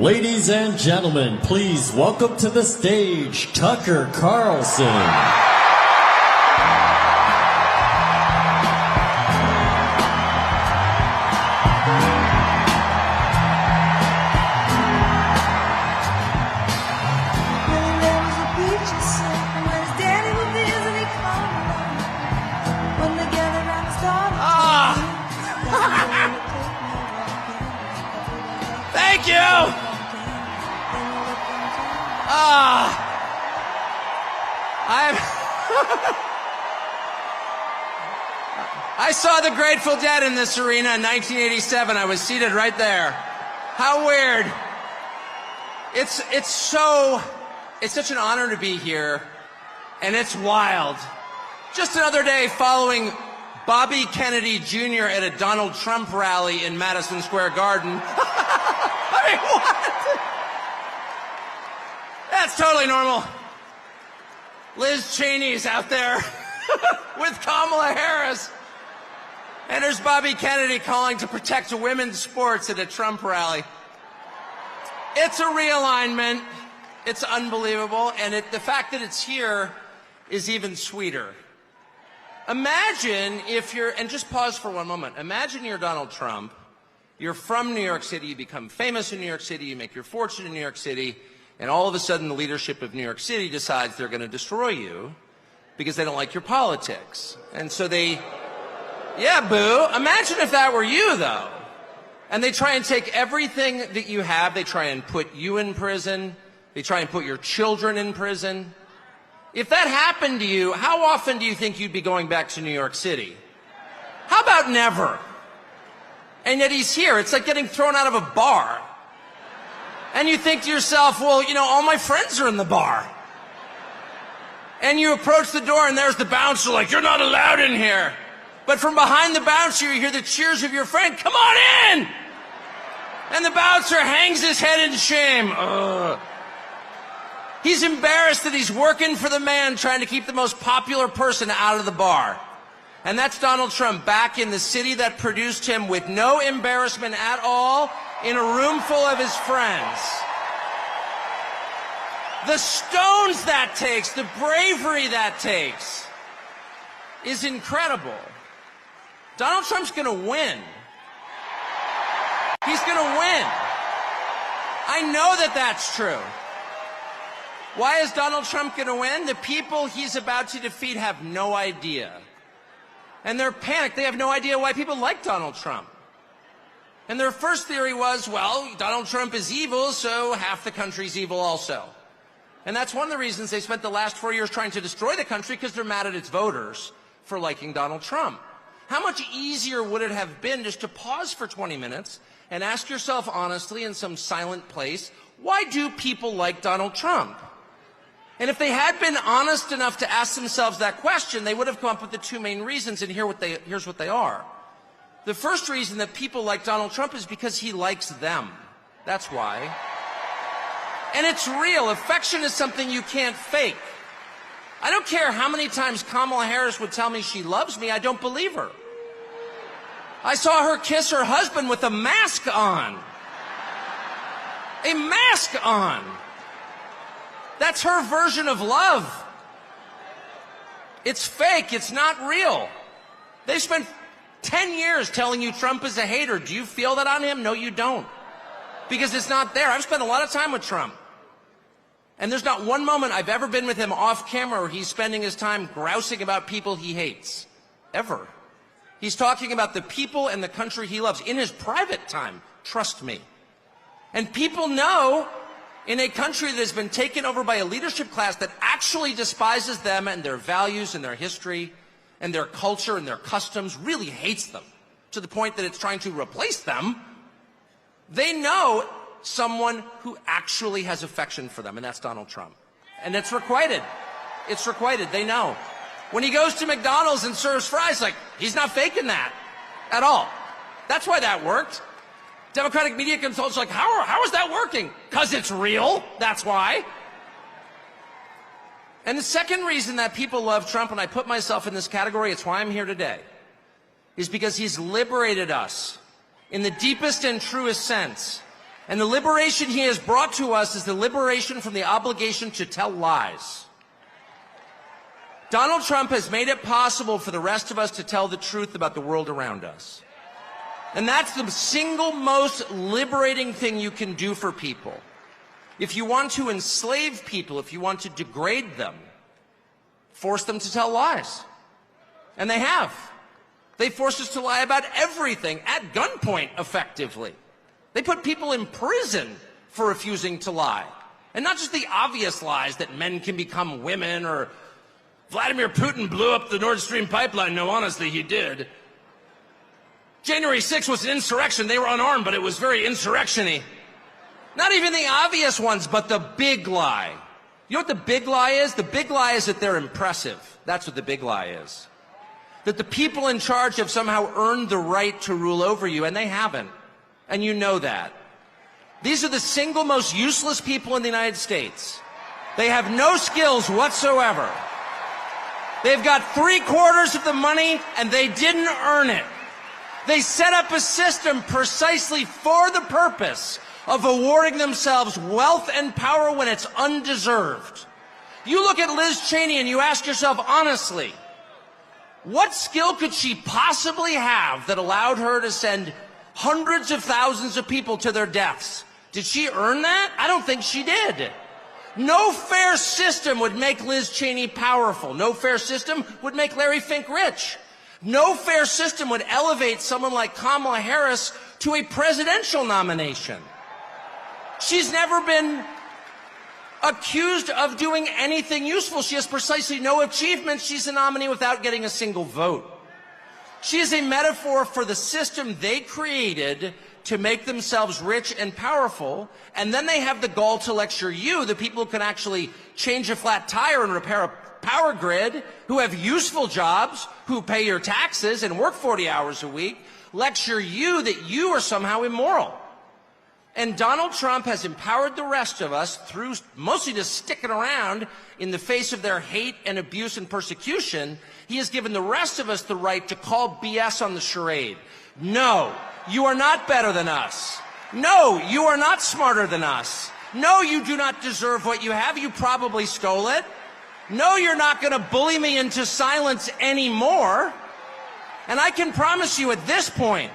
Ladies and gentlemen, please welcome to the stage Tucker Carlson. Thank you! I saw the Grateful Dead in this arena in 1987. I was seated right there. How weird. It's such an honor to be here, and it's wild. Just another day following Bobby Kennedy Jr. at a Donald Trump rally in Madison Square Garden. I mean, what? That's totally normal. Liz Cheney's out there with Kamala Harris. And there's Bobby Kennedy calling to protect women's sports at a Trump rally. It's a realignment. It's unbelievable. And the fact that it's here is even sweeter. Imagine if you're, and just pause for one moment. Imagine you're Donald Trump. You're from New York City. You become famous in New York City. You make your fortune in New York City. And all of a sudden, the leadership of New York City decides they're going to destroy you because they don't like your politics. And so yeah, boo. Imagine if that were you, though. And they try and take everything that you have. They try and put you in prison. They try and put your children in prison. If that happened to you, how often do you think you'd be going back to New York City? How about never? And yet he's here. It's like getting thrown out of a bar. And you think to yourself, well, you know, all my friends are in the bar. And you approach the door and there's the bouncer like, you're not allowed in here. But from behind the bouncer, you hear the cheers of your friend, come on in! And the bouncer hangs his head in shame. He's embarrassed that he's working for the man trying to keep the most popular person out of the bar. And that's Donald Trump back in the city that produced him with no embarrassment at all in a room full of his friends. The stones that takes, the bravery that takes is incredible. Donald Trump's going to win. He's going to win. I know that that's true. Why is Donald Trump going to win? The people he's about to defeat have no idea. And they're panicked. They have no idea why people like Donald Trump. And their first theory was, well, Donald Trump is evil, so half the country's evil also. And that's one of the reasons they spent the last 4 years trying to destroy the country, because they're mad at its voters for liking Donald Trump. How much easier would it have been just to pause for 20 minutes and ask yourself honestly in some silent place, why do people like Donald Trump? And if they had been honest enough to ask themselves that question, they would have come up with the two main reasons, and here's what they are. The first reason that people like Donald Trump is because he likes them. That's why. And it's real. Affection is something you can't fake. I don't care how many times Kamala Harris would tell me she loves me, I don't believe her. I saw her kiss her husband with a mask on. A mask on. That's her version of love. It's fake. It's not real. They spent 10 years telling you Trump is a hater. Do you feel that on him? No, you don't. Because it's not there. I've spent a lot of time with Trump. And there's not one moment I've ever been with him off camera where he's spending his time grousing about people he hates. Ever. He's talking about the people and the country he loves in his private time. Trust me. And people know in a country that has been taken over by a leadership class that actually despises them and their values and their history and their culture and their customs, really hates them to the point that it's trying to replace them, they know someone who actually has affection for them, and that's Donald Trump. And it's requited. It's requited. They know. When he goes to McDonald's and serves fries, like, he's not faking that at all. That's why that worked. Democratic media consultants are like, how is that working? Because it's real. That's why. And the second reason that people love Trump, and I put myself in this category, it's why I'm here today, is because he's liberated us in the deepest and truest sense. And the liberation he has brought to us is the liberation from the obligation to tell lies. Donald Trump has made it possible for the rest of us to tell the truth about the world around us. And that's the single most liberating thing you can do for people. If you want to enslave people, if you want to degrade them, force them to tell lies. And they have. They forced us to lie about everything at gunpoint, effectively. They put people in prison for refusing to lie. And not just the obvious lies that men can become women or Vladimir Putin blew up the Nord Stream pipeline. No, honestly, he did. January 6th was an insurrection. They were unarmed, but it was very insurrection-y. Not even the obvious ones, but the big lie. You know what the big lie is? The big lie is that they're impressive. That's what the big lie is. That the people in charge have somehow earned the right to rule over you, and they haven't. And you know that. These are the single most useless people in the United States. They have no skills whatsoever. They've got 3/4 of the money, and they didn't earn it. They set up a system precisely for the purpose of awarding themselves wealth and power when it's undeserved. You look at Liz Cheney and you ask yourself honestly, what skill could she possibly have that allowed her to send hundreds of thousands of people to their deaths? Did she earn that? I don't think she did. No fair system would make Liz Cheney powerful. No fair system would make Larry Fink rich. No fair system would elevate someone like Kamala Harris to a presidential nomination. She's never been accused of doing anything useful. She has precisely no achievements. She's a nominee without getting a single vote. She is a metaphor for the system they created to make themselves rich and powerful, and then they have the gall to lecture you, the people who can actually change a flat tire and repair a power grid, who have useful jobs, who pay your taxes and work 40 hours a week, lecture you that you are somehow immoral. And Donald Trump has empowered the rest of us through mostly just sticking around in the face of their hate and abuse and persecution. He has given the rest of us the right to call BS on the charade. No, you are not better than us. No, you are not smarter than us. No, you do not deserve what you have. You probably stole it. No, you're not going to bully me into silence anymore. And I can promise you at this point,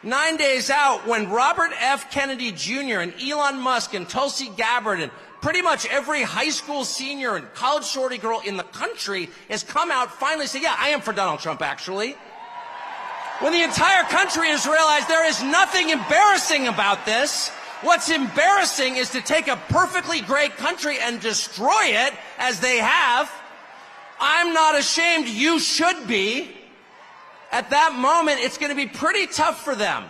9 days out, when Robert F. Kennedy Jr. and Elon Musk and Tulsi Gabbard and pretty much every high school senior and college shorty girl in the country has come out finally say, yeah, I am for Donald Trump, actually. When the entire country has realized there is nothing embarrassing about this, what's embarrassing is to take a perfectly great country and destroy it, as they have. I'm not ashamed. You should be. At that moment, it's going to be pretty tough for them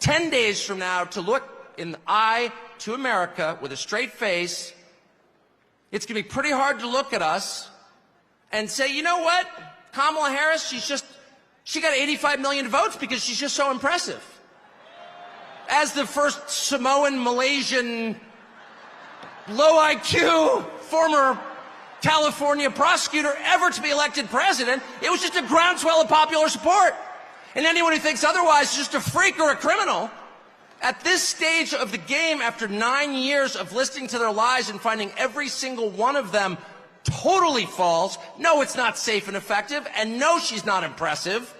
10 days from now to look in the eye to America with a straight face. It's going to be pretty hard to look at us and say, you know what? Kamala Harris, she got 85 million votes because she's just so impressive. As the first Samoan, Malaysian, low IQ, former California prosecutor ever to be elected president, it was just a groundswell of popular support. And anyone who thinks otherwise is just a freak or a criminal. At this stage of the game, after 9 years of listening to their lies and finding every single one of them totally false, no, it's not safe and effective, and no, she's not impressive.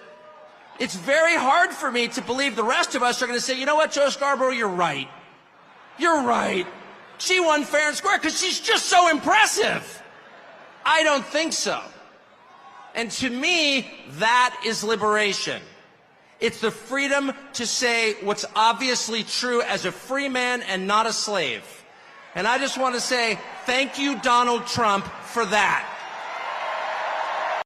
It's very hard for me to believe the rest of us are going to say, you know what, Joe Scarborough, you're right. You're right. She won fair and square because she's just so impressive. I don't think so. And to me, that is liberation. It's the freedom to say what's obviously true as a free man and not a slave. And I just want to say thank you, Donald Trump, for that.